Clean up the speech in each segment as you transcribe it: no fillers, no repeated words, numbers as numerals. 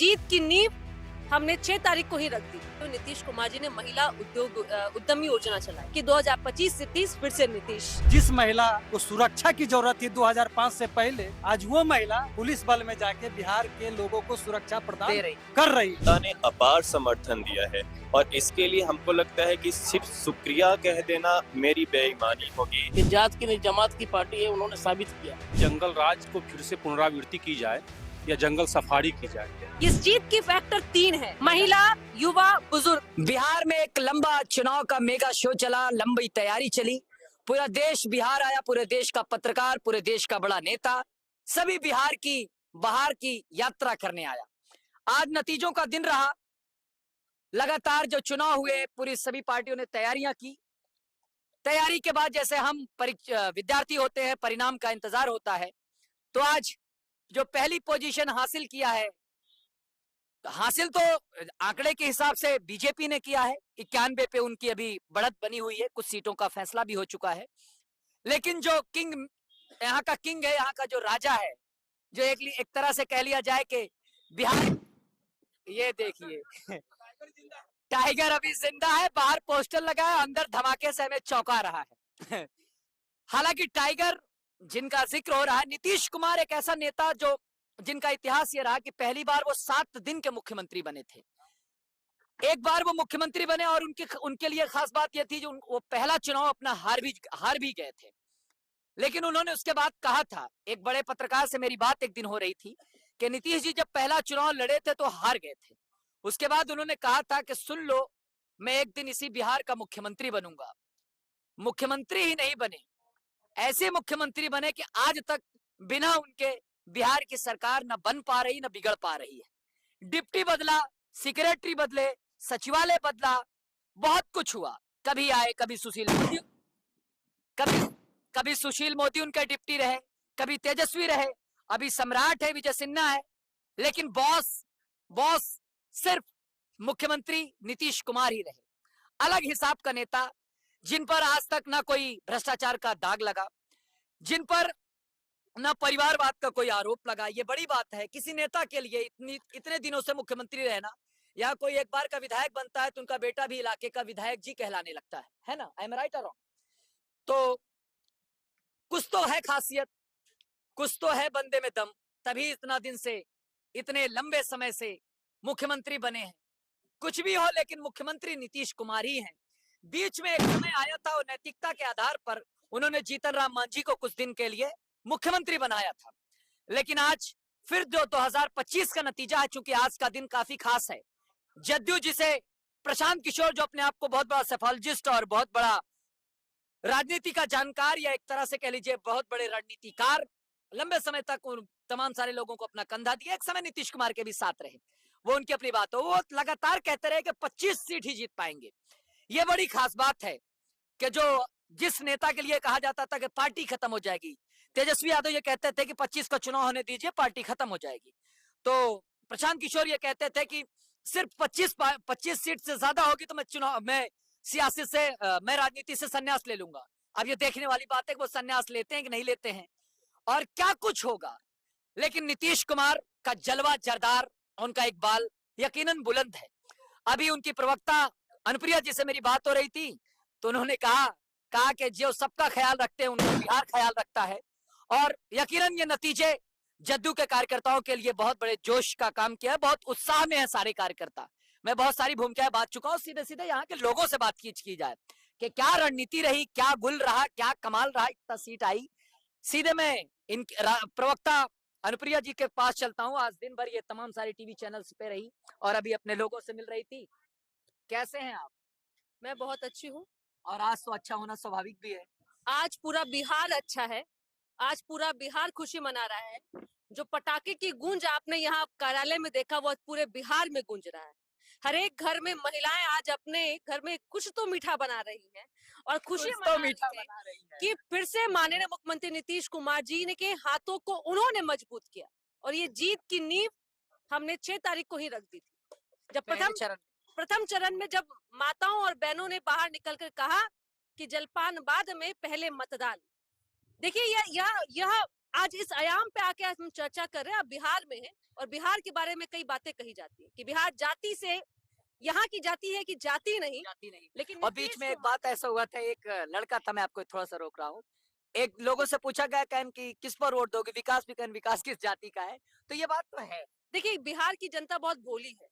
जीत की नींव हमने 6 तारीख को ही रख दी। तो नीतीश कुमार जी ने महिला उद्यमी योजना चलाई कि 2025 से 30 फिर से नीतीश। जिस महिला को सुरक्षा की जरूरत थी 2005 से पहले, आज वो महिला पुलिस बल में जाके बिहार के लोगों को सुरक्षा प्रदान कर रही। जनता ने अपार समर्थन दिया है और इसके लिए हमको लगता है कि सिर्फ शुक्रिया कह देना मेरी बेईमानी होगी। कि जात की नहीं जमात की पार्टी है, उन्होंने साबित किया। जंगल राज को फिर से पुनरावृत्ति की जाए या जंगल सफारी की जाए। इस जीत की फैक्टर 3 है, महिला, युवा, बुजुर्ग। बिहार में एक लंबा चुनाव का मेगा शो चला, लंबी तैयारी चली, पूरा देश बिहार आया, पूरे देश का पत्रकार, पूरे देश का बड़ा नेता, सभी बिहार की बाहर की यात्रा करने आया। आज नतीजों का दिन रहा। लगातार जो चुनाव हुए, पूरी सभी पार्टियों ने तैयारियां की। तैयारी के बाद जैसे हम विद्यार्थी होते हैं, परिणाम का इंतजार होता है, तो आज जो पहली पोजीशन हासिल किया है, हासिल तो आंकड़े के हिसाब से बीजेपी ने किया है। 91 पे उनकी अभी बढ़त बनी हुई है, कुछ सीटों का फैसला भी हो चुका है। लेकिन जो किंग, यहाँ का किंग है, यहाँ का जो राजा है, जो एक तरह से कह लिया जाए कि बिहार, ये देखिए टाइगर अभी जिंदा है, बाहर पोस्टर लगा है, अंदर धमाके से हमें चौंका रहा है। हालांकि टाइगर जिनका जिक्र हो रहा है, नीतीश कुमार एक ऐसा नेता जो जिनका इतिहास ये रहा कि पहली बार वो 7 दिन के मुख्यमंत्री बने थे। एक बार वो मुख्यमंत्री बने और उनके लिए खास बात यह थी जो वो पहला चुनाव अपना हार भी गए थे। लेकिन उन्होंने उसके बाद कहा था, एक बड़े पत्रकार से मेरी बात एक दिन हो रही थी कि नीतीश जी जब पहला चुनाव लड़े थे तो हार गए थे। उसके बाद उन्होंने कहा था कि सुन लो, मैं एक दिन इसी बिहार का मुख्यमंत्री बनूंगा। मुख्यमंत्री ही नहीं बने, ऐसे मुख्यमंत्री बने कि आज तक बिना उनके बिहार की सरकार न बन पा रही, न बिगड़ पा रही है। डिप्टी बदला, सेक्रेटरी बदले, सचिवालय बदला, बहुत कुछ हुआ। कभी आए, कभी सुशील मोदी, कभी सुशील मोदी उनके डिप्टी रहे, कभी तेजस्वी रहे, अभी सम्राट है, विजय सिन्हा है। लेकिन बॉस सिर्फ मुख्यमंत्री नीतीश कुमार ही रहे। अलग हिसाब का नेता, जिन पर आज तक ना कोई भ्रष्टाचार का दाग लगा, जिन पर ना परिवारवाद का कोई आरोप लगा। ये बड़ी बात है किसी नेता के लिए, इतने दिनों से मुख्यमंत्री रहना। या कोई एक बार का विधायक बनता है तो उनका बेटा भी इलाके का विधायक जी कहलाने लगता है ना? आई एम राइट और रॉन्ग? तो कुछ तो है खासियत, कुछ तो है बंदे में दम, तभी इतना दिन से, इतने लंबे समय से मुख्यमंत्री बने हैं। कुछ भी हो, लेकिन मुख्यमंत्री नीतीश कुमार ही हैं। बीच में एक समय आया था और नैतिकता के आधार पर उन्होंने जीतन राम मांझी को कुछ दिन के लिए मुख्यमंत्री बनाया था। लेकिन आज फिर जो 2025 का नतीजा है, चूंकि आज का दिन काफी खास है। जदयू जिसे प्रशांत किशोर, जो अपने आप को बहुत बड़ा सेफोलॉजिस्ट और बहुत बड़ा राजनीति का जानकार, या एक तरह से कह लीजिए बहुत बड़े रणनीतिकार, लंबे समय तक उन तमाम सारे लोगों को अपना कंधा दिया, एक समय नीतीश कुमार के भी साथ रहे, वो उनकी अपनी बात हो, वो लगातार कहते रहे कि 25 सीट ही जीत पाएंगे। ये बड़ी खास बात है कि जो जिस नेता के लिए कहा जाता था कि पार्टी खत्म हो जाएगी, तेजस्वी यादव ये कहते थे कि 25 का चुनाव होने दीजिए, पार्टी खत्म हो जाएगी। तो प्रशांत किशोर ये कहते थे कि सिर्फ 25 सीट से ज्यादा होगी तो मैं सियासत से, मैं राजनीति से संन्यास ले लूंगा। अब ये देखने वाली बात है कि वो संन्यास लेते हैं कि नहीं लेते हैं और क्या कुछ होगा। लेकिन नीतीश कुमार का जलवा जरदार, उनका इकबाल यकीनन बुलंद है। अभी उनकी प्रवक्ता अनुप्रिया जी से मेरी बात हो रही थी तो उन्होंने कहा कि जो सबका ख्याल रखते हैं उनका बिहार ख्याल रखता है। और यकीनन ये नतीजे जदयू के कार्यकर्ताओं के लिए बहुत बड़े जोश का काम किया है, बहुत उत्साह में है सारे कार्यकर्ता। मैं बहुत सारी भूमिकाएं बांट चुका हूँ, सीधे यहाँ के लोगों से बात की जाए कि क्या रणनीति रही, क्या गुल रहा, क्या कमाल रहा, इतना सीट आई। सीधे मैं इन प्रवक्ता अनुप्रिया जी के पास चलता हूँ। आज दिन भर ये तमाम सारी टीवी चैनल्स पे रही और अभी अपने लोगों से मिल रही थी। कैसे हैं आप? मैं बहुत अच्छी हूँ। और आज तो अच्छा होना स्वाभाविक भी है। आज पूरा बिहार अच्छा है, आज पूरा बिहार खुशी मना रहा है। जो पटाखे की गूंज आपने यहाँ कार्यालय में देखा, वो पूरे बिहार में गूंज रहा है। हर एक घर में महिलाएं आज अपने घर में कुछ तो मीठा बना रही हैं और खुशी मना रही हैं कि फिर से माननीय मुख्यमंत्री नीतीश कुमार जी ने के हाथों को उन्होंने मजबूत किया। और ये जीत की नींव हमने 6 तारीख को ही रख दी थी, जब प्रथम चरण में जब माताओं और बहनों ने बाहर निकलकर कहा कि जलपान बाद में पहले मतदान। देखिए, यह आज इस आयाम पे आके हम चर्चा कर रहे हैं। अब बिहार में है और बिहार के बारे में कई बातें कही जाती है कि बिहार जाति से, यहाँ की जाति है कि जाति नहीं, लेकिन और बीच में एक बात ऐसा हुआ था, एक लड़का था, मैं आपको थोड़ा सा रोक रहा हूँ, एक लोगों से पूछा गया कहन कि किस पर वोट दोगे, विकास भी कहन विकास किस जाति का है, तो ये बात तो है। देखिए, बिहार की जनता बहुत भोली है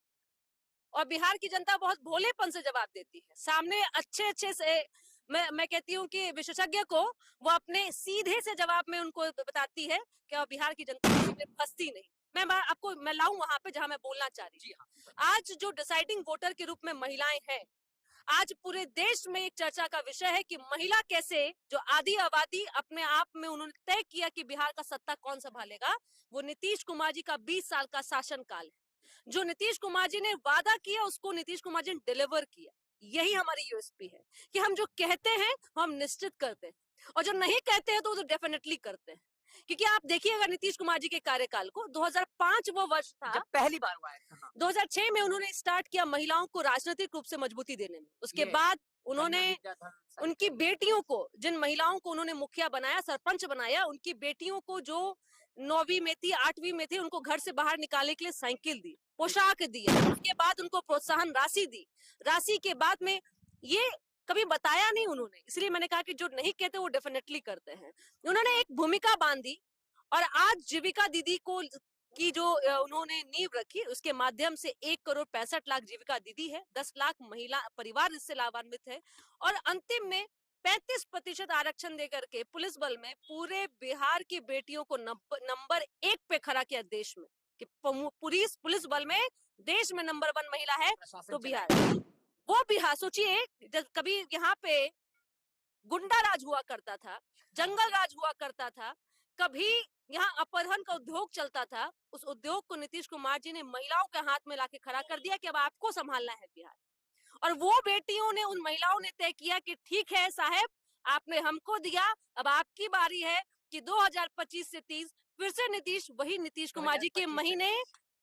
और बिहार की जनता बहुत भोलेपन से जवाब देती है। सामने अच्छे से मैं कहती हूँ कि विशेषज्ञ को वो अपने सीधे से जवाब में उनको बताती है कि बिहार की जनता फंसती नहीं। मैं लाऊं वहां पे जहां मैं बोलना चाह रही हूँ। आज जो डिसाइडिंग वोटर के रूप में महिलाएं हैं, आज पूरे देश में एक चर्चा का विषय है कि महिला कैसे, जो आधी आबादी अपने आप में उन्होंने तय किया कि बिहार का सत्ता कौन संभालेगा, वो नीतीश कुमार जी का 20 साल का शासन काल है। जो नीतीश कुमार जी ने वादा किया उसको नीतीश कुमार जी ने डिलीवर किया। यही हमारी यूएसपी है कि हम जो कहते हैं हम निश्चित करते हैं, और जो नहीं कहते हैं तो डेफिनेटली करते हैं। क्योंकि आप देखिएगा नीतीश कुमार जी के कार्यकाल को, 2005 वो वर्ष था जब पहली बार हुआ है। 2006 में उन्होंने स्टार्ट किया महिलाओं को राजनीतिक रूप से मजबूती देने में। उसके बाद उन्होंने उनकी बेटियों को, जिन महिलाओं को उन्होंने मुखिया बनाया, सरपंच बनाया, उनकी बेटियों को जो 9वीं में थी, 8वीं में थी, उनको घर से बाहर निकालने के लिए साइकिल दी, पोशाक दिया। उसके बाद उनको प्रोत्साहन राशि दी। राशि के बाद में ये कभी बताया नहीं उन्होंने, इसलिए मैंने कहा कि जो नहीं कहते वो डेफिनेटली करते हैं। उन्होंने एक भूमिका बांधी और आज जीविका दीदी को की जो उन्होंने नींव रखी, उसके माध्यम से 1,65,00,000 जीविका दीदी है, 10 लाख महिला परिवार इससे लाभान्वित है, और अंतिम में 35% आरक्षण देकर के पुलिस बल में पूरे बिहार की बेटियों को नंबर 1 पे खड़ा किया देश में, कि पुलिस बल में देश में नंबर 1 महिला है तो बिहार। वो बिहार, सोचिए, जब कभी यहाँ पे गुंडा राज हुआ करता था, जंगल राज हुआ करता था, कभी यहाँ अपहरण का उद्योग चलता था, उस उद्योग को नीतीश कुमार जी ने महिलाओं के हाथ में लाके खड़ा कर दिया कि अब आपको संभालना है बिहार। और वो बेटियों ने, उन महिलाओं ने तय किया कि ठीक है साहब, आपने हमको दिया, अब आपकी बारी है कि 2025 से 30 फिर से नीतीश, वही नीतीश कुमार जी के महीने,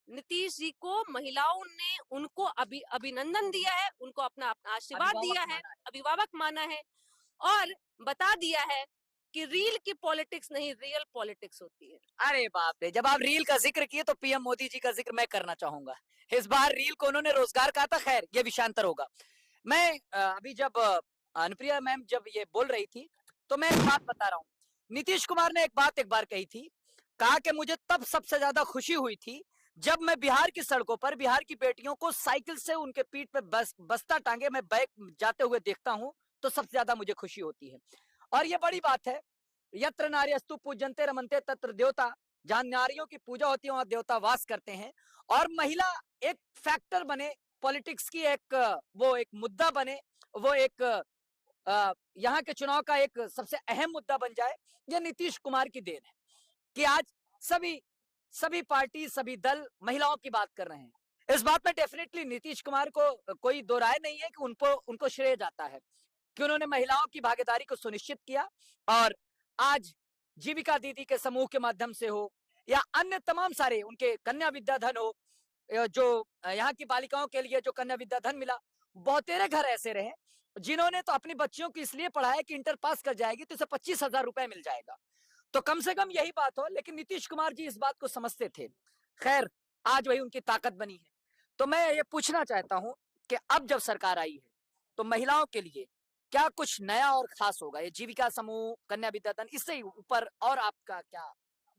नीतीश जी को महिलाओं ने उनको अभिनंदन दिया है, उनको अपना आशीर्वाद दिया है, अभिभावक माना है, और बता दिया है कि रील की पॉलिटिक्स नहीं, रियल पॉलिटिक्स होती है। अरे बाप रे, जब आप रील का जिक्र किए तो पीएम मोदी जी का जिक्र मैं करना चाहूंगा। इस बार रील को उन्होंने रोजगार कहा था, खैर ये विषयांतर होगा। मैं अभी जब अनुप्रिया मैम जब ये बोल रही थी तो मैं एक बात बता रहा हूँ। नीतीश कुमार ने एक बार कही थी, कहा कि मुझे तब सबसे ज्यादा खुशी हुई थी जब मैं बिहार की सड़कों पर बिहार की बेटियों को साइकिल से उनके पीठ पे बस्ता टांगे मैं बैग जाते हुए देखता हूँ तो सबसे ज्यादा मुझे खुशी होती है। और ये बड़ी बात है, यत्र नार्यस्तु पूज्यन्ते रमन्ते तत्र देवता, जहां नारियों की पूजा होती है वहां देवता वास करते हैं। और महिला एक फैक्टर बने पॉलिटिक्स की, वो एक मुद्दा बने, वो एक यहाँ के चुनाव का एक सबसे अहम मुद्दा बन जाए, ये नीतीश कुमार की देन है कि आज सभी पार्टी, सभी दल महिलाओं की बात कर रहे हैं। इस बात में डेफिनेटली नीतीश कुमार को कोई दो राय नहीं है कि उनको श्रेय जाता है कि उन्होंने महिलाओं की भागीदारी को सुनिश्चित किया। और आज जीविका दीदी के समूह के माध्यम से हो या अन्य तमाम सारे उनके कन्या विद्याधन हो, जो यहाँ की बालिकाओं के लिए जो कन्या विद्याधन मिला, बहुतेरे घर ऐसे रहे जिन्होंने तो अपनी बच्चियों को इसलिए पढ़ाया कि इंटर पास कर जाएगी तो इसे 25,000 रुपए मिल जाएगा। तो कम से कम यही बात हो, लेकिन नीतीश कुमार जी इस बात को समझते थे। खैर, आज वही उनकी ताकत बनी है। तो मैं ये पूछना चाहता हूँ कि अब जब सरकार आई है तो महिलाओं के लिए क्या कुछ नया और खास होगा? ये जीविका समूह, कन्या विद्याधन, इससे ऊपर और आपका क्या?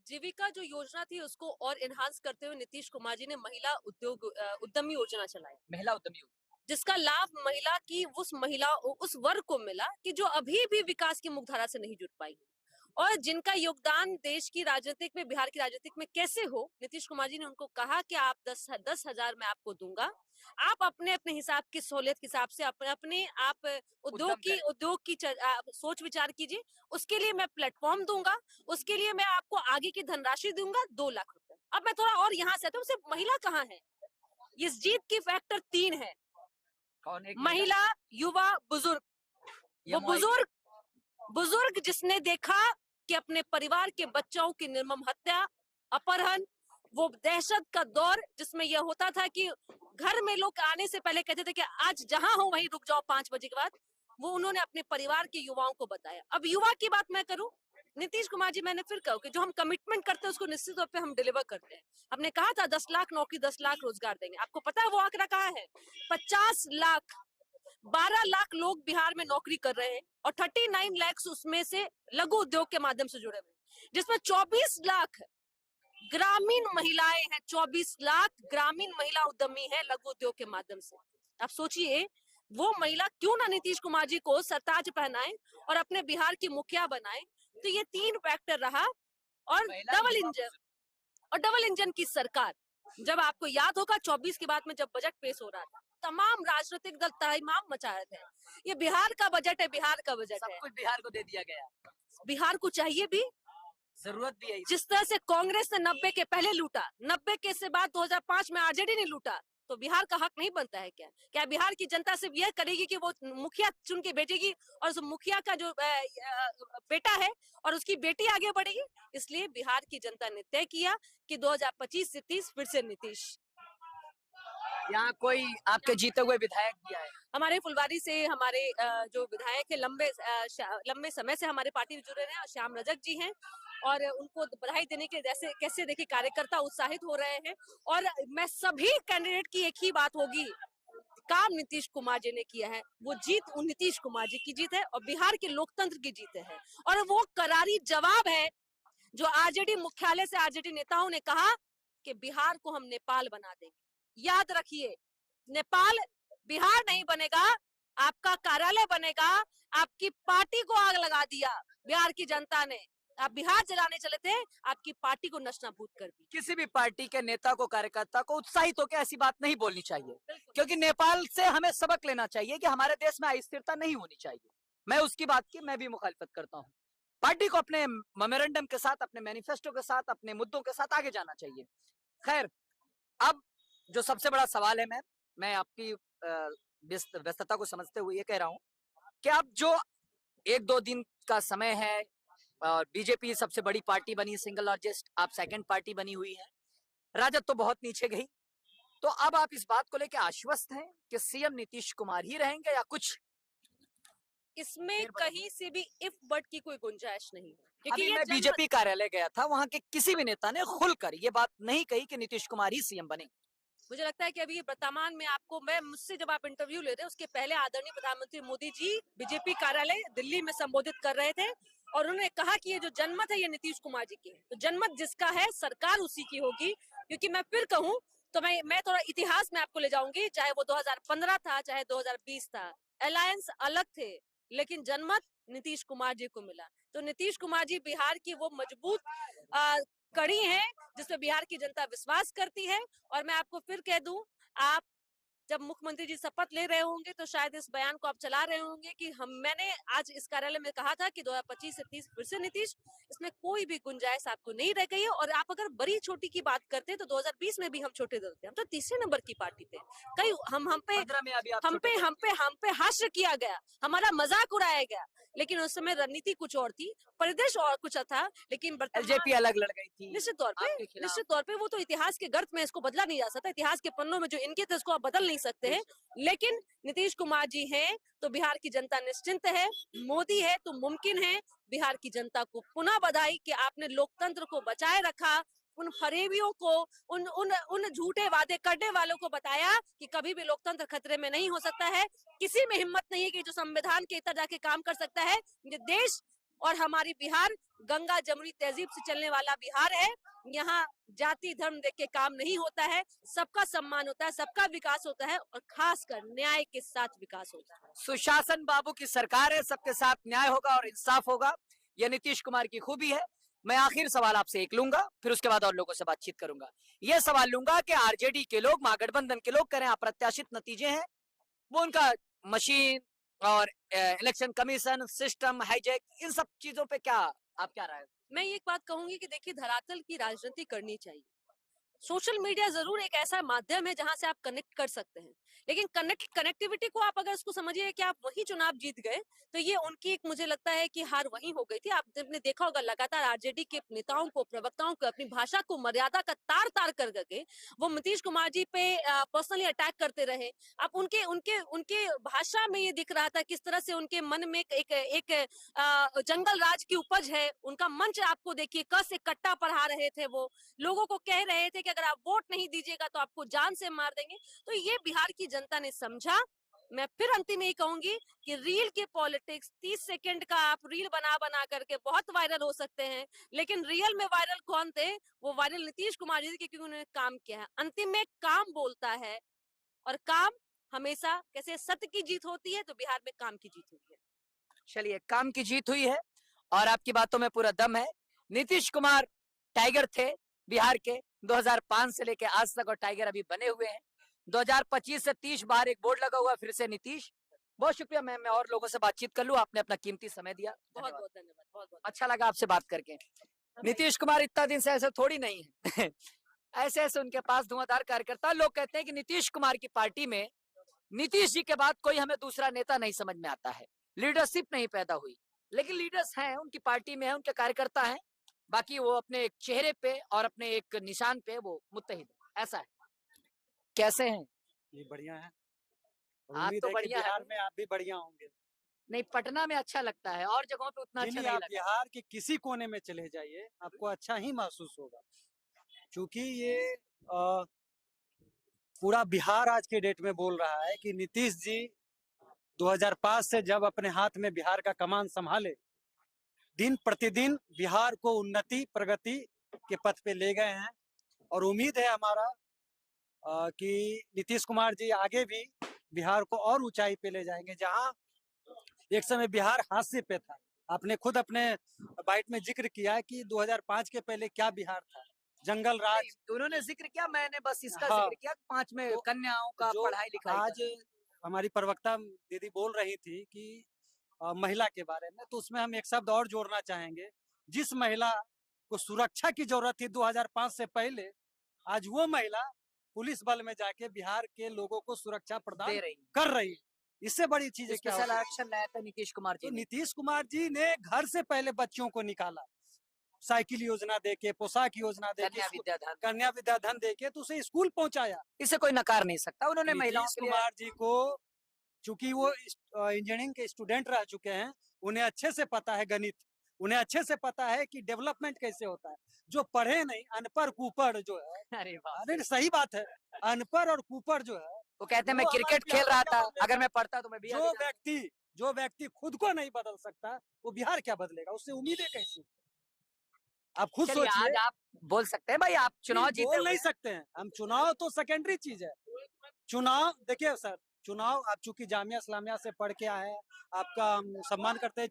जीविका जो योजना थी उसको और एनहांस करते हुए नीतीश कुमार जी ने महिला उद्यमी योजना चलाई, महिला उद्यमी, जिसका लाभ महिला की उस वर्ग को मिला कि जो अभी भी विकास की मुख्यधारा से नहीं जुड़ पाई, और जिनका योगदान देश की राजनीतिक में, बिहार की राजनीतिक में कैसे हो। नीतीश कुमार जी ने उनको कहा कि आप 10,000 मैं आपको दूंगा, आप अपने अपने हिसाब की सहूलियत के हिसाब से अपने आप उद्योग की सोच विचार कीजिए, उसके लिए मैं प्लेटफॉर्म दूंगा, उसके लिए मैं आपको आगे की धनराशि दूंगा 2 लाख रुपए। अब मैं थोड़ा और यहाँ से आता हूँ, सिर्फ महिला कहाँ है, इस जीत की फैक्टर 3 है, महिला, युवा, बुजुर्ग। वो बुजुर्ग जिसने देखा कि अपने परिवार के बच्चों की निर्मम हत्या, अपहरण, वो दहशत का दौर जिसमें यह होता था कि घर में लोग आने से पहले कहते थे कि आज जहां हो वहीं रुक जाओ 5 बजे के बाद, वो उन्होंने अपने परिवार के युवाओं को बताया। अब युवा की बात मैं करूं, नीतीश कुमार जी, मैंने फिर कहा कि जो हम कमिटमेंट करते हैं उसको निश्चित तौर पे हम डिलीवर करते हैं। हमने कहा था 10 लाख नौकरी, 10 लाख रोजगार देंगे। आपको पता है वो आंकड़ा कहाँ है? 50 लाख, 12 लाख लोग बिहार में नौकरी कर रहे हैं और 39 लाख उसमें से लघु उद्योग के माध्यम से जुड़े हुए हैं, जिसमें 24 लाख ग्रामीण महिलाएं हैं। 24 लाख ग्रामीण महिला उद्यमी है लघु उद्योग के माध्यम से। आप सोचिए, वो महिला क्यों ना नीतीश कुमार जी को सरताज पहनाए और अपने बिहार की मुखिया बनाए। तो ये 3 फैक्टर रहा। और डबल इंजन की सरकार, जब आपको याद होगा 24 के बाद में जब बजट पेश हो रहा था, तमाम राजनीतिक दल तमाम मचा रहे थे, ये बिहार का बजट है, बिहार का बजट सब है। कुछ बिहार को दे दिया गया, बिहार को चाहिए भी, जरूरत भी है। जिस तरह से कांग्रेस ने 90 के पहले लूटा, 90 के से बाद 2005 में आरजेडी ने लूटा, तो बिहार का हक नहीं बनता है क्या? क्या बिहार की जनता सिर्फ यह करेगी कि वो मुखिया चुन के भेजेगी और उस मुखिया का जो बेटा है और उसकी बेटी आगे बढ़ेगी? इसलिए बिहार की जनता ने तय किया कि 2025 से 30 फिर से नीतीश। यहाँ कोई आपके जीते हुए विधायक भी आए? हमारे फुलवारी से हमारे जो विधायक है लंबे समय से हमारे पार्टी में जुड़े रहे हैं, श्याम रजक जी हैं, और उनको बधाई देने के जैसे कैसे देखिए कार्यकर्ता उत्साहित हो रहे हैं। और मैं सभी कैंडिडेट की एक ही बात होगी, काम नीतीश कुमार जी ने किया है, वो जीत नीतीश कुमार जी की जीत है और बिहार के लोकतंत्र की जीत है। और वो करारी जवाब है जो आरजेडी मुख्यालय से आरजेडी नेताओं ने कहा कि बिहार को हम नेपाल बना देंगे। याद रखिए, नेपाल बिहार नहीं बनेगा, आपका कार्यालय बनेगा। आपकी पार्टी को आग लगा दिया बिहार की जनता ने। आप बिहार जलाने चले थे, आपकी पार्टी को नष्टाभूत कर दी। किसी भी पार्टी के नेता को, कार्यकर्ता को उत्साहित होकर ऐसी बात नहीं बोलनी चाहिए, क्योंकि नेपाल से हमें सबक लेना चाहिए कि हमारे देश में अस्थिरता नहीं होनी चाहिए। मैं उसकी बात की मैं भी मुखालिफत करता हूँ। पार्टी को अपने मेमोरेंडम के साथ, अपने मैनिफेस्टो के साथ, अपने मुद्दों के साथ आगे जाना चाहिए। खैर, अब जो सबसे बड़ा सवाल है, मैं आपकी व्यस्तता को समझते हुए ये कह रहा हूँ कि अब जो 1-2 दिन का समय है और बीजेपी सबसे बड़ी पार्टी बनी, सिंगल लार्जेस्ट, आप सेकंड पार्टी बनी हुई है, राजद तो बहुत नीचे गई, तो अब आप इस बात को लेकर आश्वस्त हैं कि सीएम नीतीश कुमार ही रहेंगे या कुछ इसमें कहीं से भी इफ बट की कोई गुंजाइश नहीं है? क्योंकि अभी मैं बीजेपी कार्यालय गया था, वहां के किसी भी नेता ने खुलकर ये बात नहीं कही कि नीतीश कुमार ही सीएम बने। मुझे लगता है कि अभी वर्तमान में आपको मुझसे जब आप इंटरव्यू ले रहे उसके पहले आदरणीय प्रधानमंत्री मोदी जी बीजेपी कार्यालय दिल्ली में संबोधित कर रहे थे और उन्होंने कहा कि ये जो जनमत है ये नीतीश कुमार जी की है। तो जनमत जिसका है, सरकार उसी की होगी। क्योंकि मैं फिर कहूं तो मैं थोड़ा इतिहास में आपको ले जाऊंगी, चाहे वो 2015 था, चाहे 2020 था, अलायंस अलग थे, लेकिन जनमत नीतीश कुमार जी को मिला। तो नीतीश कुमार जी बिहार की वो मजबूत कड़ी है जिसमें बिहार की जनता विश्वास करती है। और मैं आपको फिर कह दूं, आप जब मुख्यमंत्री जी शपथ ले रहे होंगे तो शायद इस बयान को आप चला रहे होंगे कि मैंने आज इस कार्यालय में कहा था कि 2025 से 30 फिर से नीतीश। इसमें कोई भी गुंजाइश आपको नहीं रह गई है। और आप अगर बड़ी छोटी की बात करते तो 2020 में भी हम छोटे दल थे, हम तो तीसरे नंबर की पार्टी थे। कई हम पे हास्य किया गया, हमारा मजाक उड़ाया गया, लेकिन उस समय रणनीति कुछ और थी, परिदृश्य और कुछ था। लेकिन एलजेपी अलग लड़ गई थी। निश्चित तौर पे वो तो इतिहास के गर्त में इसको बदला नहीं जा सकता। इतिहास के पन्नों में जो इंगित है इसको आप बदल नहीं सकते हैं। लेकिन नीतीश कुमार जी हैं तो बिहार की जनता निश्चिंत है, मोदी है तो मुमकिन है। बिहार की जनता को पुनः बधाई कि आपने लोकतंत्र को बचाए रखा। उन फरेबियों को, उन झूठे वादे करने वालों को बताया कि कभी भी लोकतंत्र खतरे में नहीं हो सकता है। किसी में हिम्मत नहीं है कि जो संविधान के इतर जाके काम कर सकता है। ये देश और हमारी बिहार गंगा जमुनी तहजीब से चलने वाला बिहार है। यहाँ जाति धर्म देख के काम नहीं होता है, सबका सम्मान होता है, सबका विकास होता है और खासकर न्याय के साथ विकास होता है। सुशासन बाबू की सरकार है, सबके साथ न्याय होगा और इंसाफ होगा, यह नीतीश कुमार की खूबी है। मैं आखिर सवाल आपसे एक लूंगा, फिर उसके बाद और लोगों से बातचीत करूंगा। यह सवाल लूंगा कि आरजेडी के लोग, महागठबंधन के लोग करें अप्रत्याशित नतीजे हैं, वो उनका मशीन और इलेक्शन कमीशन सिस्टम हाईजैक, इन सब चीजों पे क्या आप क्या राय? मैं एक बात कहूंगी कि देखिए, धरातल की राजनीति करनी चाहिए। सोशल मीडिया जरूर एक ऐसा माध्यम है जहां से आप कनेक्ट कर सकते हैं, लेकिन कनेक्टिविटी को आप अगर उसको समझिए कि आप वही चुनाव जीत गए, तो ये उनकी एक, मुझे लगता है कि हार वही हो गई थी। आपने देखा होगा लगातार आरजेडी के नेताओं को, प्रवक्ताओं को, अपनी भाषा को मर्यादा का तार तार कर करके वो नीतीश कुमार जी पे पर्सनली अटैक करते रहे। आप उनके उनके उनके भाषा में ये दिख रहा था किस तरह से उनके मन में एक जंगल राज की उपज है। उनका मंच आपको देखिए, क से कट्टा पढ़ा रहे थे, वो लोगों को कह रहे थे कि अगर आप वोट नहीं दीजिएगा तो आपको जान से मार देंगे। तो ये बिहार की जनता ने समझा। मैं फिर अंतिम यही कहूंगी कि रील के पॉलिटिक्स, 30 सेकंड का आप रील बना बना करके बहुत वायरल हो सकते हैं, लेकिन रियल में वायरल कौन थे? वो वायरल नीतीश कुमार जी थे, क्योंकि उन्होंने काम किया है। अंतिम में काम बोलता है, और काम हमेशा, कैसे सत्य की जीत होती है, तो बिहार में काम की जीत हुई है। चलिए, काम की जीत हुई है और आपकी बातों में पूरा दम है। नीतीश कुमार टाइगर थे बिहार के 2005 से लेके आज तक, और टाइगर अभी बने हुए हैं। 2025 से 30 बार एक बोर्ड लगा हुआ फिर से नीतीश। बहुत शुक्रिया मैम, मैं और लोगों से बातचीत कर लूं, आपने अपना कीमती समय दिया। बहुत बहुत धन्यवाद। बहुत बहुत अच्छा लगा आपसे बात करके। नीतीश कुमार इतना दिन से ऐसे थोड़ी नहीं है ऐसे ऐसे उनके पास धुआंधार कार्यकर्ता। लोग कहते हैं कि नीतीश कुमार की पार्टी में नीतीश जी के बाद कोई हमें दूसरा नेता नहीं समझ में आता है, लीडरशिप नहीं पैदा हुई। लेकिन लीडर्स हैं, उनकी पार्टी में है, उनके कार्यकर्ता हैं, बाकी वो अपने एक चेहरे पे और अपने एक निशान पे वो मुत्तहिद है। ऐसा है। कैसे हैं? ये बढ़िया है। आप उम्मीद तो है कि बढ़िया है। बिहार में आप भी बढ़िया होंगे। नहीं, पटना में अच्छा लगता है, और जगहों पे उतना अच्छा नहीं, नहीं आप लगता। बिहार के किसी कोने में चले जाइए, आपको अच्छा ही महसूस होगा, क्योंकि ये पूरा बिहार आज के डेट में बोल रहा है कि नीतीश जी 2005 से जब अपने हाथ में बिहार का कमान संभाले, दिन प्रतिदिन बिहार को उन्नति प्रगति के पथ पे ले गए हैं। और उम्मीद है हमारा कि नीतीश कुमार जी आगे भी बिहार को और ऊंचाई पे ले जाएंगे। जहां एक समय बिहार हाशिए पे था, आपने खुद अपने बाइट में जिक्र किया है कि 2005 के पहले क्या बिहार था, जंगल राज। उन्होंने जिक्र किया, मैंने बस इसका हाँ, जिक्र किया 5 में तो कन्याओं का जो पढ़ाई लिखाई का। आज हमारी प्रवक्ता दीदी बोल रही थी कि महिला के बारे में, तो उसमें हम एक शब्द और जोड़ना चाहेंगे। जिस महिला को सुरक्षा की जरूरत थी 2005 से पहले, आज वो महिला पुलिस बल में जाके बिहार के लोगों को सुरक्षा प्रदान दे रही कर रही है। इससे बड़ी चीज क्या स्पेशल होगी? एक्शन लाया था नीतीश कुमार जी तो ने। नीतीश कुमार जी ने घर से पहले बच्चों को निकाला, साइकिल योजना देके, पोशाक योजना देके, कन्या विद्याधन, कन्या विद्याधन देके, तो उसे स्कूल पहुंचाया। इसे कोई नकार नहीं सकता। उन्होंने महिलाओं नीतीश के लिए कुमार जी को, चूंकि वो इंजीनियरिंग के स्टूडेंट रह चुके हैं, उन्हें अच्छे से पता है गणित, उन्हें अच्छे से पता है कि डेवलपमेंट कैसे होता है। जो पढ़े नहीं, अनपढ़ कुपढ़ जो है, अरे वाह, अरे सही बात है, अनपढ़ और कुपढ़ जो है, वो कहते हैं मैं वो क्रिकेट हमारे खेल रहा बिहार था, का अगर मैं पढ़ता तो मैं भी आगे जो व्यक्ति खुद को नहीं बदल सकता, वो बिहार क्या बदलेगा? उससे उम्मीदें कैसी? आप खुद चलिए, सोचिए। आज आप बोल सकते हैं भाई, आप चुनाव जीते बोल हुए नहीं हैं। सकते हैं हम, चुनाव तो सेकेंडरी चीज है। चुनाव देखिए सर, चुनाव आप चूंकि जामिया इस्लामिया से पढ़ के आए हैं, आपका हम सम्मान करते हैं।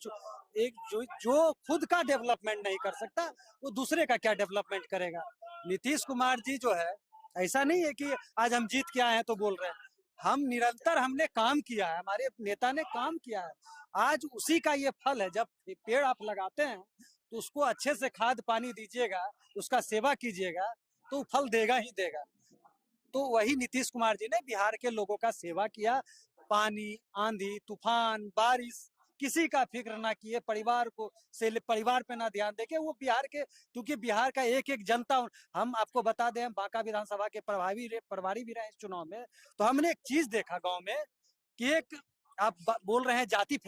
एक जो खुद का डेवलपमेंट नहीं कर सकता, वो दूसरे का क्या डेवलपमेंट करेगा? नीतीश कुमार जी जो है, ऐसा नहीं है कि आज हम जीत के आए हैं तो बोल रहे हैं। हम निरंतर हमने काम किया है, हमारे नेता ने काम किया है, आज उसी का ये फल है। जब पेड़ आप लगाते हैं तो उसको अच्छे से खाद पानी दीजिएगा, उसका सेवा कीजिएगा, तो फल देगा ही देगा। तो वही नीतीश कुमार जी ने बिहार के लोगों का सेवा किया। पानी, आंधी, तूफान, बारिश, किसी का फिक्र ना किए, परिवार पे ना ध्यान देके वो बिहार के, क्योंकि बिहार का एक एक जनता, हम आपको बता दें, हम बांका विधानसभा के प्रभारी भी रहे इस चुनाव में। तो हमने एक चीज देखा गांव में कि एक, आप बोल रहे हैं जाति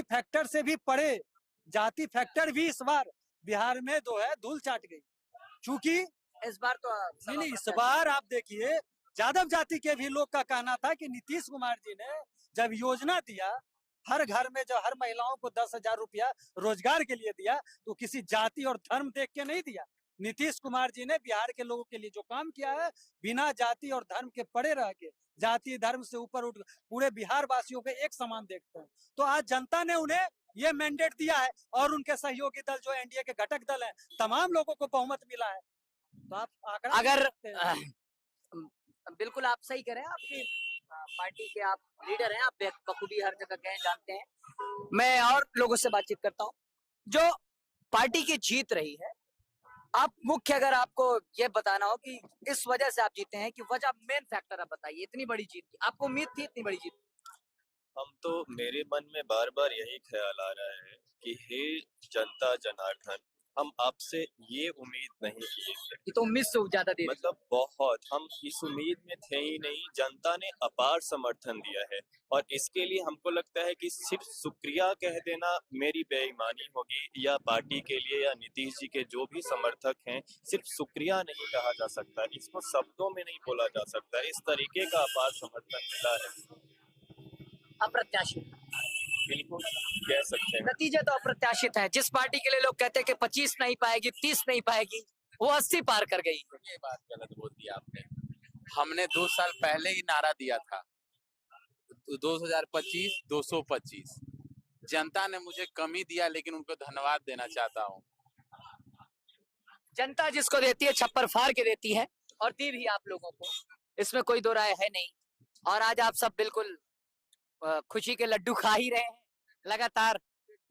फैक्टर से भी परे, जाति फैक्टर भी इस बार बिहार में जो है धूल चाट गई। चूंकि इस बार तो नहीं, इस बार आप देखिए, यादव जाति के भी लोग का कहना था कि नीतीश कुमार जी ने जब योजना दिया, हर घर में जब हर महिलाओं को 10,000 रुपया रोजगार के लिए दिया, तो किसी जाति और धर्म देख के नहीं दिया। नीतीश कुमार जी ने बिहार के लोगों के लिए जो काम किया है, बिना जाति और धर्म के पड़े रह के, जाति धर्म से ऊपर उठ पूरे बिहार वासियों को एक समान देखते हैं। तो आज जनता ने उन्हें ये मैंडेट दिया है, और उनके सहयोगी दल जो एनडीए के घटक दल हैं, तमाम लोगों को बहुमत मिला है। तो आप आंकड़ा अगर बिल्कुल आप सही कह रहे हैं, आपकी पार्टी के आप लीडर हैं, आप बखूबी हर जगह गए, जानते हैं। मैं और लोगों से बातचीत करता हूँ। जो पार्टी की जीत रही है, आप मुख्य अगर आपको ये बताना हो कि इस वजह से आप जीते हैं कि वजह मेन फैक्टर आप बताइए, इतनी बड़ी जीत की आपको उम्मीद थी इतनी बड़ी जीत? हम तो मेरे मन में बार बार यही ख्याल आ रहा है कि हे जनता जनार्दन, हम आपसे ये उम्मीद नहीं किए थे। ये तो उम्मीद से ज्यादा दे रही है। मतलब बहुत हम इस उम्मीद में थे ही नहीं। जनता ने अपार समर्थन दिया है और इसके लिए हमको लगता है कि सिर्फ शुक्रिया कह देना मेरी बेईमानी होगी, या पार्टी के लिए या नीतीश जी के जो भी समर्थक हैं, सिर्फ शुक्रिया नहीं कहा जा सकता, इसको शब्दों में नहीं बोला जा सकता। इस तरीके का अपार समर्थन मिला है, अप्रत्याशित बिल्कुल कह सकते हैं। नतीजे तो अप्रत्याशित है। जिस पार्टी के लिए लोग कहते हैं कि 25 नहीं पाएगी, 30 नहीं पाएगी, वो 80 पार कर गई। ये बात गलत बोल दी आपने। हमने 2 साल पहले ही नारा दिया था 2025 225। जनता ने मुझे कमी दिया, लेकिन उनको धन्यवाद देना चाहता हूँ। जनता जिसको देती है छप्पर फाड़ के देती है, और दी भी आप लोगों को, इसमें कोई दो राय है नहीं। और आज आप सब बिल्कुल खुशी के लड्डू खा ही रहे हैं। लगातार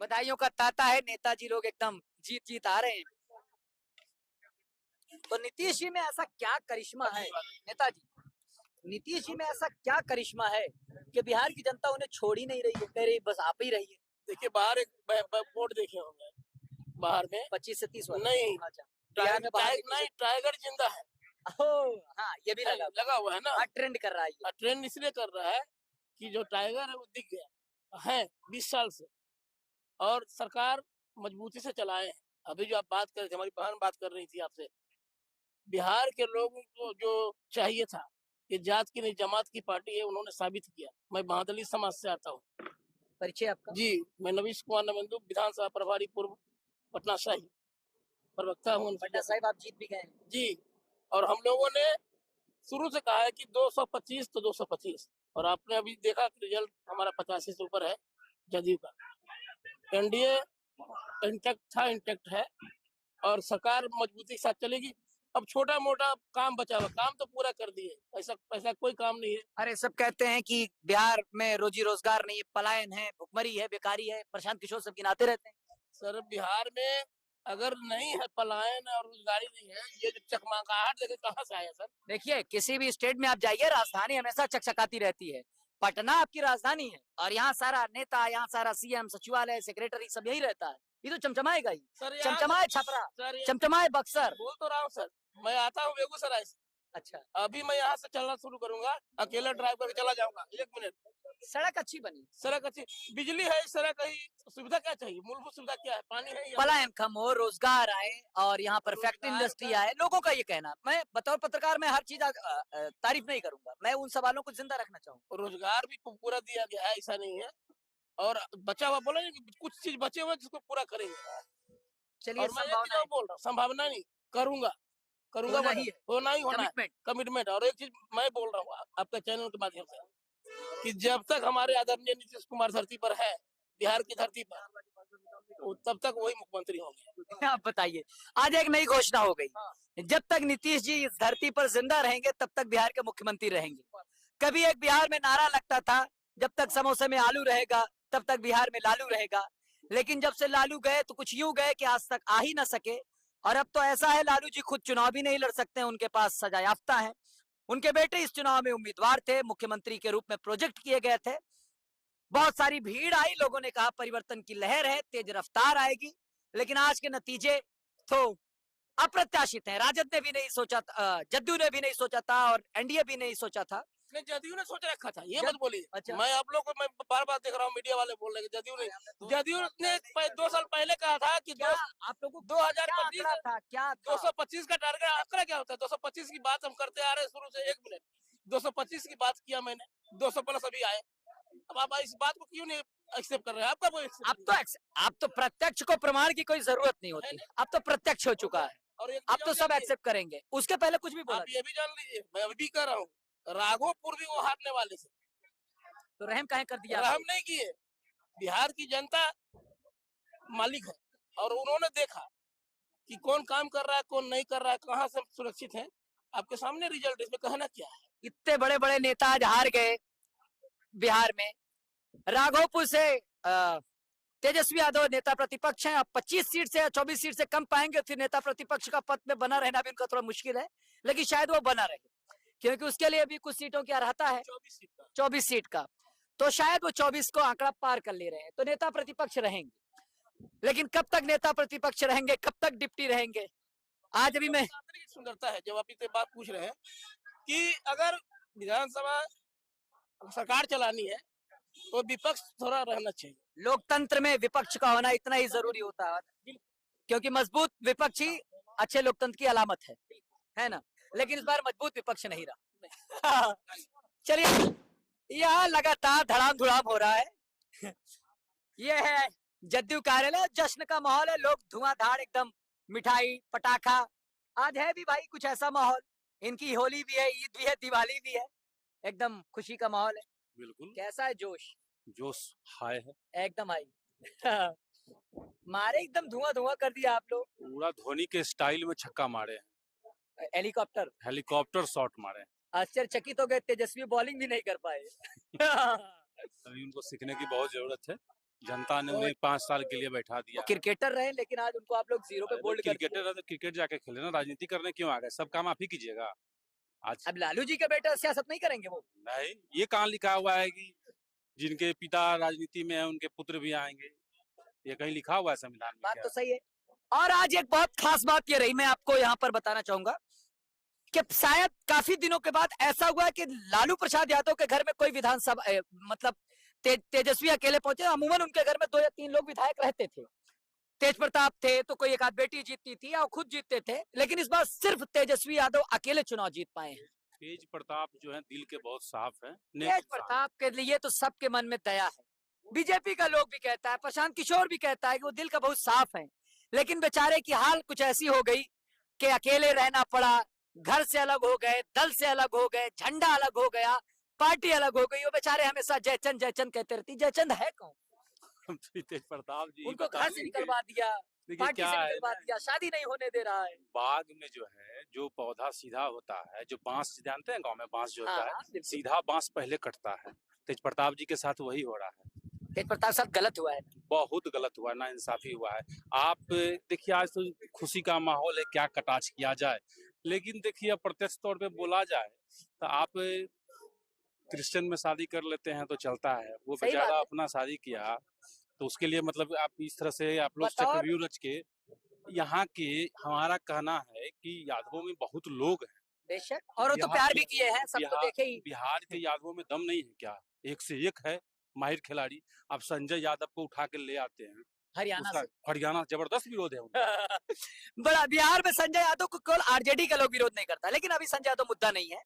बधाइयों का तांता है, नेताजी लोग एकदम जीत जीत आ रहे हैं। तो नीतीश जी में ऐसा क्या करिश्मा है, नेताजी नीतीश जी में ऐसा क्या करिश्मा है कि बिहार की जनता उन्हें छोड़ ही नहीं रही है, कह रही बस आप ही रहिए? देखिए बाहर एक बोर्ड देखे होंगे, बाहर में 25 से 30 वाला? नहीं, अच्छा, बिहार में बाहर नहीं टाइगर जिंदा है। हाँ, ये भी लगा हुआ है ना, ट्रेंड कर रहा है ये। ट्रेंड इसलिए कर रहा है कि जो टाइगर है वो दिख गया है 20 साल से, और सरकार मजबूती से चलाए हैं। अभी जो आप बात कर रहे थे, हमारी बहन बात कर रही थी आपसे, बिहार के लोगों को जो चाहिए था कि जात की नहीं जमात की पार्टी है, उन्होंने साबित किया। मैं महादलित समाज से आता हूँ। परिचय आपका? जी, मैं नवीश कुमार नवेंदु, विधानसभा प्रभारी पूर्व पटना शाही प्रवक्ता हूँ। पटना साहिब आप जीत भी गए हैं जी, और हम लोगों ने शुरू से कहा है कि 225 तो 225, और आपने अभी देखा कि रिजल्ट हमारा 85 से ऊपर है जदयू का। एनडीए इंटैक्ट है और सरकार मजबूती के साथ चलेगी। अब छोटा मोटा काम बचा हुआ, काम तो पूरा कर दिए, ऐसा कोई काम नहीं है। अरे सब कहते हैं कि बिहार में रोजी रोजगार नहीं है, पलायन है, भुखमरी है, बेकारी है, प्रशांत किशोर सब गिनाते रहते हैं। सर बिहार में अगर नहीं है पलायन और रोजगारी नहीं है, ये जो चकमकाहट लेके कहाँ से आया सर? देखिए किसी भी स्टेट में आप जाइए, राजधानी हमेशा चकचकाती रहती है। पटना आपकी राजधानी है और यहाँ सारा नेता, यहाँ सारा सीएम, सचिवालय, सेक्रेटरी सब यही रहता है। ये तो चमचमाएगा ही। सर चमचमाए छपरा, चमचमाए बक्सर। बोल तो रहा हूँ सर, मैं आता हूँ बेगूसराय से। अच्छा, अभी मैं यहाँ से चलना शुरू करूंगा, अकेला ड्राइव करके चला जाऊंगा। 1 मिनट। सड़क अच्छी बनी, सड़क अच्छी, बिजली है, सड़क है, सुविधा क्या चाहिए? मूलभूत सुविधा क्या है? पानी है, पलायन कम हो, रोजगार आए और यहाँ पर फैक्ट्री इंडस्ट्री आए, लोगों का ये कहना। मैं बतौर पत्रकार मैं हर चीज तारीफ नहीं करूंगा, मैं उन सवालों को जिंदा रखना चाहूंगा। रोजगार भी पूरा दिया गया है, ऐसा नहीं है। और बचा हुआ बोला नहीं कि कुछ चीज बचे हुए जिसको पूरा करेंगे। चलिए, और मैं एक चीज और बोल रहा हूँ, संभावना नहीं, करूंगा होना ही है। होना ही होना है, कमिटमेंट। कमिटमेंट। और एक चीज मैं बोल रहा हूँ आपका चैनल के माध्यम से, कि जब तक हमारे आदरणीय नीतीश कुमार धरती पर है, बिहार की धरती पर, तब तक वही मुख्यमंत्री होंगे। आप बताइए, आज एक नई घोषणा हो गई, जब तक नीतीश जी इस धरती पर जिंदा रहेंगे तब तक बिहार के मुख्यमंत्री रहेंगे। कभी एक बिहार में नारा लगता था, जब तक समोसे में आलू रहेगा तब तक बिहार में लालू रहेगा। लेकिन जब से लालू गए तो कुछ यूं गए कि आज तक आ ही ना सके। और अब तो ऐसा है, लालू जी खुद चुनाव भी नहीं लड़ सकते, उनके पास सजा याफ्ता है। उनके बेटे इस चुनाव में उम्मीदवार थे, मुख्यमंत्री के रूप में प्रोजेक्ट किए गए थे। बहुत सारी भीड़ आई, लोगों ने कहा परिवर्तन की लहर है, तेज रफ्तार आएगी। लेकिन आज के नतीजे तो अप्रत्याशित हैं। राजद ने भी नहीं सोचा था, जदयू ने भी नहीं सोचा था और एनडीए भी नहीं सोचा था। जदयू ने सोच रखा था, ये मत बोलिए। अच्छा। मैं आप लोग को मैं बार बार देख रहा हूँ, मीडिया वाले बोल रहे हैं जदयू ने 2 साल पहले कहा था कि आप लोगों को 2025 था क्या 225 का टारगेट। आंकड़ा क्या होता है? 225 की बात हम करते आ रहे हैं शुरू से। 1 मिनट, 225 की बात किया मैंने, 200 प्लस अभी आए। अब आप इस बात को क्यों नहीं एक्सेप्ट कर रहे हैं? आपका कोई आप तो प्रत्यक्ष को प्रमाण की कोई जरूरत नहीं होती, अब तो प्रत्यक्ष हो चुका है, और अब तो सब एक्सेप्ट करेंगे। उसके पहले कुछ भी बोला, आप ये भी जान लीजिए, मैं अभी भी कह रहा हूँ, राघोपुर भी वो हारने वाले थे, तो रहम काहे कर दिया? रहम नहीं किए। बिहार की जनता मालिक है और उन्होंने देखा कि कौन काम कर रहा है, कौन नहीं कर रहा है, कहाँ से सुरक्षित है। आपके सामने रिजल्ट, इसमें कहना क्या है? इतने बड़े बड़े नेता आज हार गए बिहार में। राघोपुर से तेजस्वी यादव नेता प्रतिपक्ष हैं। अब 25 सीट से या 24 सीट से कम पाएंगे, फिर नेता प्रतिपक्ष का पद में बना रहना भी उनका थोड़ा मुश्किल है, लेकिन शायद वो बना रहे, क्योंकि उसके लिए भी कुछ सीटों की अर्हता है, 24 सीट का, तो शायद वो 24 को आंकड़ा पार कर ले रहे हैं, तो नेता प्रतिपक्ष रहेंगे। लेकिन कब तक नेता प्रतिपक्ष रहेंगे, कब तक डिप्टी रहेंगे? आज अभी मैं सुंदरता है जब आप इतने बात पूछ रहे हैं कि अगर विधानसभा सरकार चलानी है तो विपक्ष थोड़ा रहना चाहिए। लोकतंत्र में विपक्ष का होना इतना ही जरूरी होता है, क्योंकि मजबूत विपक्ष ही अच्छे लोकतंत्र की अलामत है ना? लेकिन इस बार मजबूत विपक्ष नहीं रहा। चलिए, यहाँ लगातार धड़ाम धुड़ाम हो रहा है। ये है जदयू कार्यालय, जश्न का माहौल है, लोग धुआंधार एकदम, मिठाई पटाखा, आज है भी भाई कुछ ऐसा माहौल। इनकी होली भी है, ईद भी है, दिवाली भी है, एकदम खुशी का माहौल है। बिल्कुल कैसा है जोश? जोश हाय है, एकदम हाई। मारे एकदम धुआं धुआं कर दिया आप लोग। पूरा धोनी के स्टाइल में छक्का मारे हैं, हेलीकॉप्टर हेलीकॉप्टर शॉट मारे हैं। आश्चर्यचकित हो गए, तेजस्वी बॉलिंग भी नहीं कर पाए। अभी उनको सीखने की बहुत जरूरत है, जनता ने उन्हें 5 साल के लिए बैठा दिया। वो क्रिकेटर रहे, लेकिन आज उनको आप लोग जीरो पे बोल्ड कर दिए। क्रिकेटर है तो क्रिकेट जाके खेले ना, राजनीति करने क्यों आ गए? सब काम आप ही कीजिएगा। आज अब लालू जी के बेटा सियासत नहीं करेंगे वो? नहीं, ये कहाँ लिखा हुआ है कि जिनके पिता राजनीति में है उनके पुत्र भी आएंगे? ये कहीं लिखा हुआ है संविधान में बात क्या? तो सही है। और आज एक बहुत खास बात ये रही, मैं आपको यहाँ पर बताना चाहूंगा कि शायद काफी दिनों के बाद ऐसा हुआ है कि लालू प्रसाद यादव के घर में कोई विधानसभा मतलब तेजस्वी अकेले पहुंचे। अमूमन उनके घर में 2 या 3 लोग विधायक रहते थे, तेज प्रताप थे तो कोई एक आध बेटी जीतती थी या खुद जीतते थे, लेकिन इस बार सिर्फ तेजस्वी यादव अकेले चुनाव जीत पाए हैं। तेज प्रताप जो है दिल के बहुत साफ है, तेज प्रताप के लिए तो सबके मन में दया है, बीजेपी का लोग भी कहता है, प्रशांत किशोर भी कहता है कि वो दिल का बहुत साफ है, लेकिन बेचारे की हाल कुछ ऐसी हो गई कि अकेले रहना पड़ा, घर से अलग हो गए, दल से अलग हो गए, झंडा अलग हो गया, पार्टी अलग हो गई। वो बेचारे हमेशा जयचंद जयचंद कहते रहती। जयचंद है कौन? तेज प्रताप जी उनको घर से निकलवा दिया, पार्टी से निकलवा दिया, शादी नहीं होने दे रहा है। बाग में जो है, जो पौधा सीधा होता है, जो बांस जानते हैं गांव में बांस जो होता हाँ, है, सीधा बांस पहले कटता है। तेज प्रताप जी के साथ वही हो रहा है। तेज प्रताप साहब गलत हुआ है, बहुत गलत हुआ, ना इंसाफी हुआ है। आप देखिए, आज तो खुशी का माहौल है, क्या कटाक्ष किया जाए, लेकिन देखिए प्रत्यक्ष तौर पे बोला जाए तो आप क्रिश्चियन में शादी कर लेते हैं तो चलता है, वो सही बात बेचारा है। अपना शादी किया तो उसके लिए मतलब आप इस तरह से आप लोग बताओ। चक्रव्यूह रच के यहाँ के, हमारा कहना है कि यादवों में बहुत लोग हैं, बेशक, और वो तो बिहार- प्यार भी किए हैं, सब तो बिहार- देखे ही। बिहार के यादवों में दम नहीं है क्या? एक से एक है माहिर खिलाड़ी। आप संजय यादव को उठा के ले आते हैं, हरियाणा उसका से। हरियाणा जबरदस्त विरोध है उनका। बड़ा बिहार में संजय यादव को केवल आरजेडी का लोग विरोध नहीं करता, लेकिन अभी संजय यादव मुद्दा नहीं है।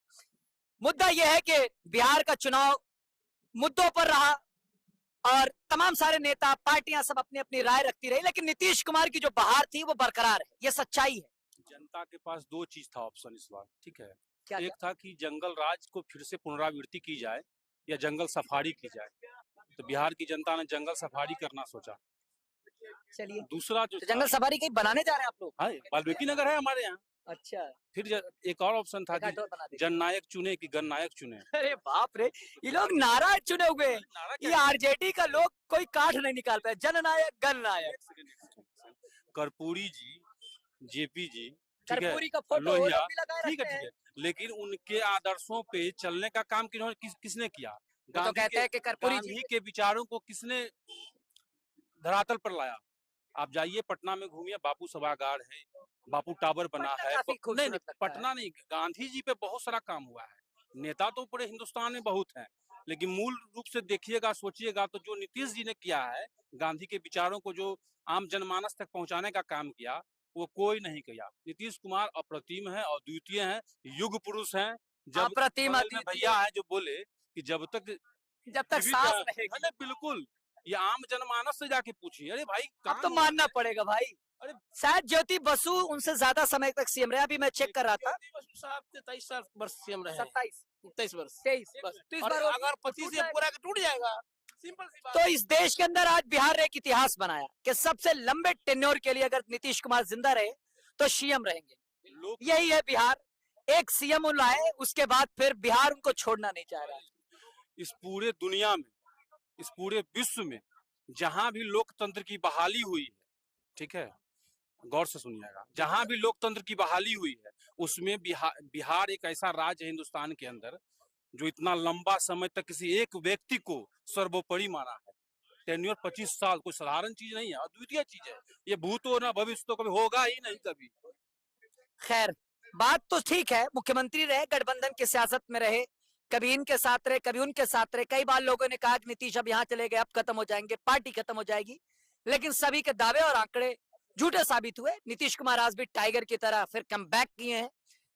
मुद्दा यह है कि बिहार का चुनाव मुद्दों पर रहा और तमाम सारे नेता पार्टियां सब अपनी अपनी राय रखती रही, लेकिन नीतीश कुमार की जो बहार थी वो बरकरार है, ये सच्चाई है। जनता के पास 2 चीज था ऑप्शन इस बार, ठीक है? क्या एक था कि जंगल राज को फिर से पुनरावृत्ति की जाए या जंगल सफारी की जाए, तो बिहार की जनता ने जंगल सफारी करना सोचा। चलिए, दूसरा जो तो जंगल सफारी कहीं बनाने जा रहे हैं आप लोग? है, वाल्मीकि नगर है हमारे यहाँ। अच्छा, फिर एक और ऑप्शन था कि एक और बना दीजिए। जननायक चुने कि गणनायक चुने। अरे बाप रे, ये लोग नारा चुने हुए हैं। नारा ये क्या आरजेडी का लोग कोई काठ नहीं निकाल पाए, जननायक गणनायक। कर्पूरी जी, जेपी जी, ठीक है, कर्पूरी का फोटो वो लोहिया, लोग भी लगाए ठीक है रखते ठीक हैं। है, लेकिन उनके आदर्शों पे चलने का काम किसने किया? वो तो गांधी कहते के हैं कि कर्पूरी गांधी जी के विचारों को किसने धरातल पर लाया? आप जाइए पटना में घूमिए, बापू सभागार है, बापू टावर बना पटना है। काफी नहीं खूबसूरत नहीं, लगता है। पटना नहीं, गांधी जी पे बहुत सारा काम हुआ है। नेता तो पूरे हिंदुस्तान में बहुत हैं, लेकिन मूल रूप से देखिएगा, सोचिएगा तो जो नीतीश जी ने किया है, गांधी के विचारों को जो आम जनमानस तक पहुंचाने का काम किया, वो कोई नहीं किया। नीतीश कुमार अप्रतिम है, अद्वितीय है, युग पुरुष हैं। जब अप्रतिम, बगल में अद्वितीय। भैया है जो बोले कि जब तक जीवित सांस है, रहेगी। ना बिल्कुल, ये आम जनमानस से जाके पूछिए। अरे भाई, अब तो काम मानना पड़ेगा भाई। अरे शायद ज्योति बसु उनसे ज्यादा समय तक सीएम रहे। अभी मैं चेक कर रहा था, साहब 23 साल वर्ष सीएम रहे, 27 23 वर्ष 23। बस। तो इस और बार वो अगर 25 टूट से पूरा के टूट जाएगा, सिंपल सी बात। तो इस देश के अंदर आज बिहार ने एक इतिहास बनाया कि सबसे लंबे टेन्योर के लिए अगर नीतीश कुमार जिंदा रहे तो सीएम रहेंगे। लोग यही है बिहार, एक सीएम लाए, उसके बाद फिर बिहार उनको छोड़ना नहीं चाह रहा। इस पूरे दुनिया में, इस पूरे विश्व में जहां भी लोकतंत्र की बहाली हुई है, ठीक है, गौर से सुनिएगा, जहां भी लोकतंत्र की बहाली हुई है उसमें बिहार एक ऐसा राज्य है हिंदुस्तान के अंदर जो इतना लंबा समय तक किसी एक व्यक्ति को सर्वोपरि माना है। टेन्योर 25 साल कोई साधारण चीज नहीं है, अद्वितीय चीज है। ये भूत हो ना भविष्य तो कभी होगा ही नहीं कभी। खैर, बात तो ठीक है, मुख्यमंत्री रहे, गठबंधन की सियासत में रहे, कभी इनके साथ रहे, कभी उनके साथ रहे। कई बार लोगों ने कहा कि नीतीश अब यहाँ चले गए, अब खत्म हो जाएंगे, पार्टी खत्म हो जाएगी, लेकिन सभी के दावे और आंकड़े झूठे साबित हुए। नीतीश कुमार आज भी टाइगर की तरह फिर कम बैक किए हैं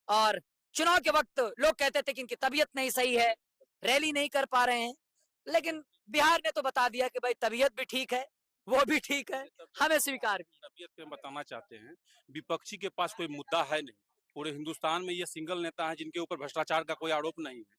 और चुनाव के वक्त लोग कहते थे कि इनकी तबीयत नहीं सही है, रैली नहीं कर पा रहे हैं, लेकिन बिहार ने तो बता दिया कि भाई तबीयत भी ठीक है, वो भी ठीक है, हमें स्वीकार भी। तबीयत पे हम बताना चाहते हैं, विपक्षी के पास कोई मुद्दा है नहीं। पूरे हिंदुस्तान में ये सिंगल नेता है जिनके ऊपर भ्रष्टाचार का कोई आरोप नहीं है।